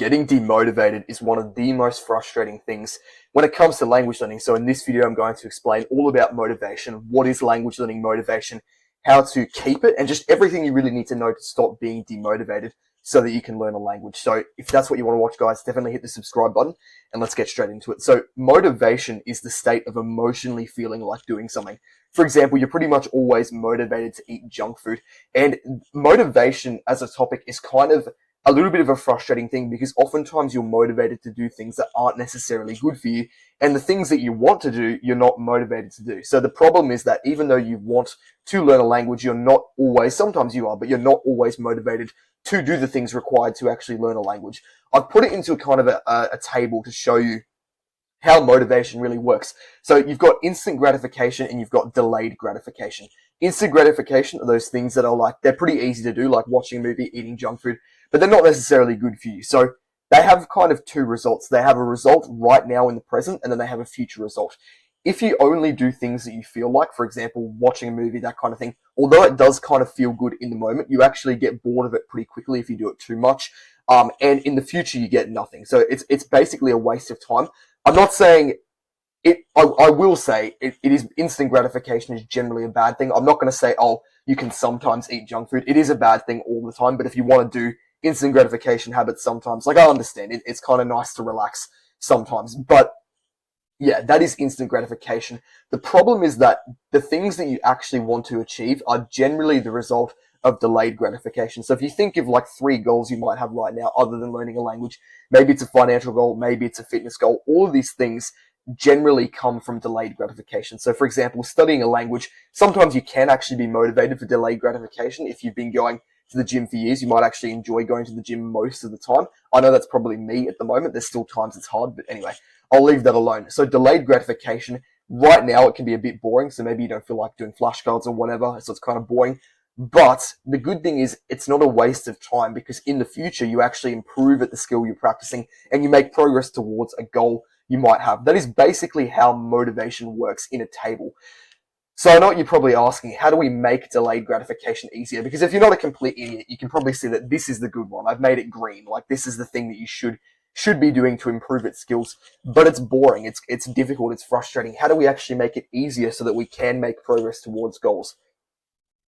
Getting demotivated is one of the most frustrating things when it comes to language learning. So in this video, I'm going to explain all about motivation, what is language learning motivation, how to keep it, and just everything you really need to know to stop being demotivated so that you can learn a language. So if that's what you want to watch, guys, definitely hit the subscribe button and let's get straight into it. So motivation is the state of emotionally feeling like doing something. For example, you're pretty much always motivated to eat junk food, and motivation as a topic is kind of a little bit of a frustrating thing because oftentimes you're motivated to do things that aren't necessarily good for you, and the things that you want to do, you're not motivated to do. So the problem is that even though you want to learn a language, you're not always, sometimes you are, but you're not always motivated to do the things required to actually learn a language. I've put it into a kind of a table to show you how motivation really works. So you've got instant gratification and you've got delayed gratification. Instant gratification are those things that are like, they're pretty easy to do, like watching a movie, eating junk food, but they're not necessarily good for you. So they have kind of two results. They have a result right now in the present, and then they have a future result. If you only do things that you feel like, for example, watching a movie, that kind of thing, although it does kind of feel good in the moment, you actually get bored of it pretty quickly if you do it too much. And in the future, you get nothing. So it's basically a waste of time. I'm not saying it, I will say it is instant gratification is generally a bad thing. I'm not going to say, oh, you can sometimes eat junk food. It is a bad thing all the time. But if you want to do instant gratification habits sometimes, like I understand it, it's kind of nice to relax sometimes. But yeah, that is instant gratification. The problem is that the things that you actually want to achieve are generally the result of delayed gratification. So if you think of like 3 goals you might have right now, other than learning a language, maybe it's a financial goal, maybe it's a fitness goal, all of these things generally come from delayed gratification. So for example, studying a language, sometimes you can actually be motivated for delayed gratification. If you've been going to the gym for years, you might actually enjoy going to the gym most of the time. I know that's probably me at the moment. There's still times it's hard, but anyway, I'll leave that alone. So delayed gratification, right now it can be a bit boring. So maybe you don't feel like doing flashcards or whatever. So it's kind of boring. But the good thing is it's not a waste of time, because in the future you actually improve at the skill you're practicing and you make progress towards a goal you might have. That is basically how motivation works in a table. So I know what you're probably asking, how do we make delayed gratification easier? Because if you're not a complete idiot, you can probably see that this is the good one. I've made it green. Like, this is the thing that you should be doing to improve its skills. But it's boring, it's difficult, it's frustrating. How do we actually make it easier so that we can make progress towards goals?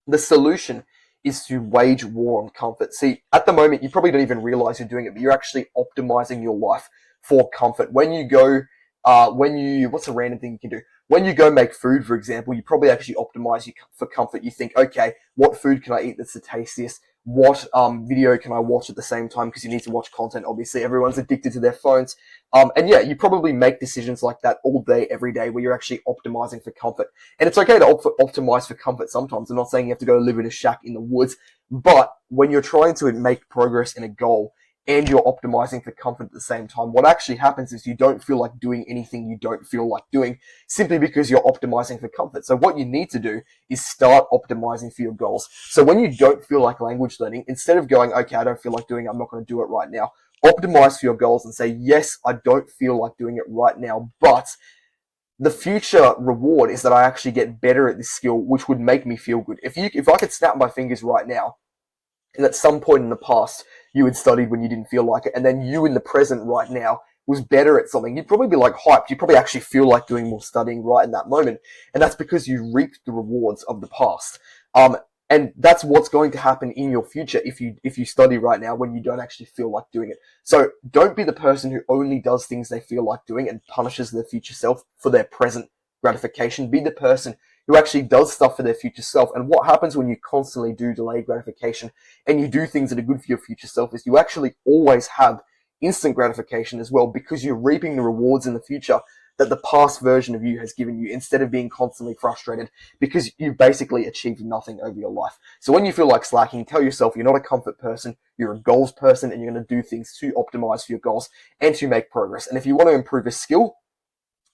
The solution is to wage war on comfort. See, at the moment, you probably don't even realize you're doing it, but you're actually optimizing your life for comfort. When you go, what's a random thing you can do? When you go make food, for example, you probably actually optimize for comfort. You think, okay, what food can I eat that's the tastiest? What video can I watch at the same time? Because you need to watch content. Obviously, everyone's addicted to their phones. And yeah, you probably make decisions like that all day, every day, where you're actually optimizing for comfort. And it's okay to optimize for comfort sometimes. I'm not saying you have to go live in a shack in the woods, but when you're trying to make progress in a goal and you're optimizing for comfort at the same time, what actually happens is you don't feel like doing anything you don't feel like doing, simply because you're optimizing for comfort. So what you need to do is start optimizing for your goals. So when you don't feel like language learning, instead of going, okay, I don't feel like doing it, I'm not going to do it right now, optimize for your goals and say, yes, I don't feel like doing it right now, but the future reward is that I actually get better at this skill, which would make me feel good. If I could snap my fingers right now, and at some point in the past you had studied when you didn't feel like it, and then you in the present right now was better at something, you'd probably be like hyped. You'd probably actually feel like doing more studying right in that moment, and that's because you reaped the rewards of the past. And that's what's going to happen in your future if you study right now when you don't actually feel like doing it. So don't be the person who only does things they feel like doing and punishes their future self for their present gratification. Be the person who actually does stuff for their future self. And what happens when you constantly do delayed gratification and you do things that are good for your future self is you actually always have instant gratification as well, because you're reaping the rewards in the future that the past version of you has given you, instead of being constantly frustrated because you've basically achieved nothing over your life. So when you feel like slacking, tell yourself you're not a comfort person, you're a goals person, and you're going to do things to optimize for your goals and to make progress. And if you want to improve a skill,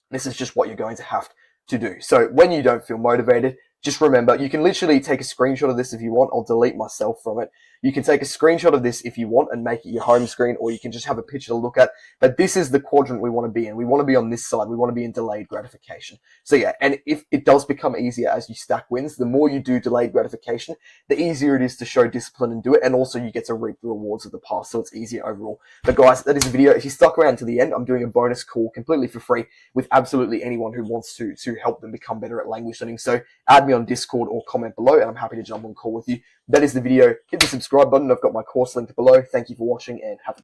this is just what you're going to have to do. So when you don't feel motivated, just remember, you can literally take a screenshot of this if you want. I'll delete myself from it. You can take a screenshot of this if you want and make it your home screen, or you can just have a picture to look at. But this is the quadrant we want to be in. We want to be on this side. We want to be in delayed gratification. So yeah, and if it does become easier as you stack wins, the more you do delayed gratification, the easier it is to show discipline and do it. And also you get to reap the rewards of the past. So it's easier overall. But guys, that is the video. If you stuck around to the end, I'm doing a bonus call completely for free with absolutely anyone who wants to help them become better at language learning. So add me on Discord or comment below, and I'm happy to jump on a call with you. That is the video. Hit the subscribe button. I've got my course linked below. Thank you for watching, and have a